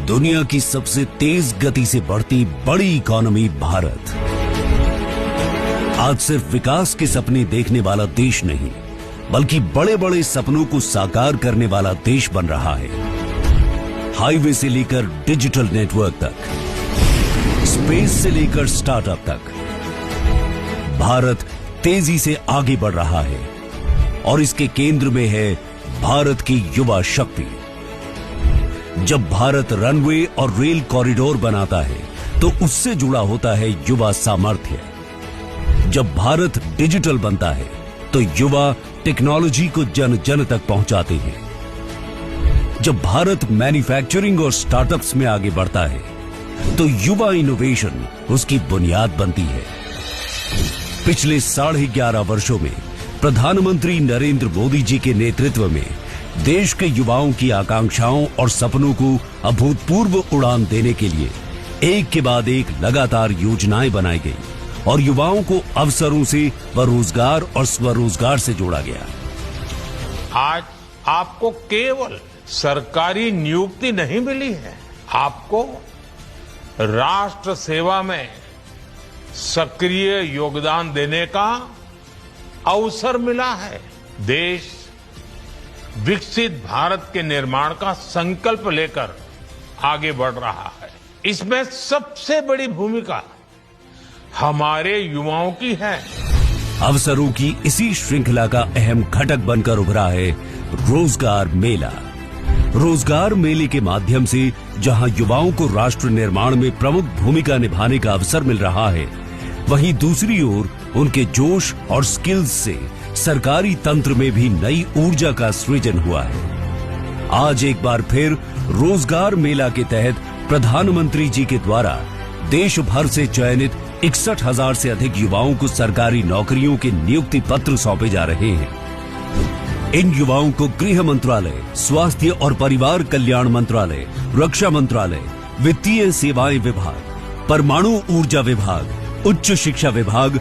दुनिया की सबसे तेज गति से बढ़ती बड़ी इकोनॉमी भारत आज सिर्फ विकास के सपने देखने वाला देश नहीं, बल्कि बड़े बड़े सपनों को साकार करने वाला देश बन रहा है। हाईवे से लेकर डिजिटल नेटवर्क तक, स्पेस से लेकर स्टार्टअप तक, भारत तेजी से आगे बढ़ रहा है और इसके केंद्र में है भारत की युवा शक्ति। जब भारत रनवे और रेल कॉरिडोर बनाता है तो उससे जुड़ा होता है युवा सामर्थ्य। जब भारत डिजिटल बनता है तो युवा टेक्नोलॉजी को जन जन तक पहुंचाते हैं। जब भारत मैन्युफैक्चरिंग और स्टार्टअप्स में आगे बढ़ता है तो युवा इनोवेशन उसकी बुनियाद बनती है। पिछले 11.5 वर्षों में प्रधानमंत्री नरेंद्र मोदी जी के नेतृत्व में देश के युवाओं की आकांक्षाओं और सपनों को अभूतपूर्व उड़ान देने के लिए एक के बाद एक लगातार योजनाएं बनाई गई और युवाओं को अवसरों से व रोजगार और स्वरोजगार से जोड़ा गया। आज आपको केवल सरकारी नियुक्ति नहीं मिली है, आपको राष्ट्र सेवा में सक्रिय योगदान देने का अवसर मिला है। देश विकसित भारत के निर्माण का संकल्प लेकर आगे बढ़ रहा है। इसमें सबसे बड़ी भूमिका हमारे युवाओं की है। अवसरों की इसी श्रृंखला का अहम घटक बनकर उभरा है रोजगार मेला। रोजगार मेले के माध्यम से जहां युवाओं को राष्ट्र निर्माण में प्रमुख भूमिका निभाने का अवसर मिल रहा है, वहीं दूसरी ओर उनके जोश और स्किल्स से सरकारी तंत्र में भी नई ऊर्जा का सृजन हुआ है। आज एक बार फिर रोजगार मेला के तहत प्रधानमंत्री जी के द्वारा देश भर से चयनित 61,000 से अधिक युवाओं को सरकारी नौकरियों के नियुक्ति पत्र सौंपे जा रहे हैं। इन युवाओं को गृह मंत्रालय, स्वास्थ्य और परिवार कल्याण मंत्रालय, रक्षा मंत्रालय, वित्तीय सेवाएं विभाग, परमाणु ऊर्जा विभाग, उच्च शिक्षा विभाग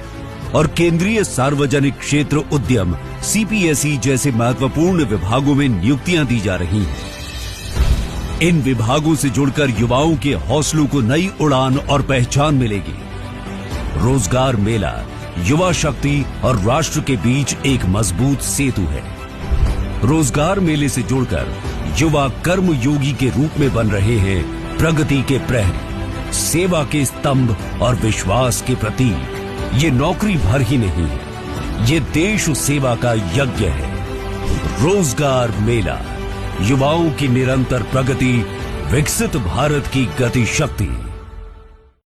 और केंद्रीय सार्वजनिक क्षेत्र उद्यम सीपीएसई जैसे महत्वपूर्ण विभागों में नियुक्तियां दी जा रही हैं। इन विभागों से जुड़कर युवाओं के हौसलों को नई उड़ान और पहचान मिलेगी। रोजगार मेला युवा शक्ति और राष्ट्र के बीच एक मजबूत सेतु है। रोजगार मेले से जुड़कर युवा कर्मयोगी के रूप में बन रहे हैं प्रगति के प्रहरी, सेवा के स्तंभ और विश्वास के प्रतीक। ये नौकरी भर ही नहीं है, ये देश सेवा का यज्ञ है। रोजगार मेला, युवाओं की निरंतर प्रगति, विकसित भारत की गति शक्ति।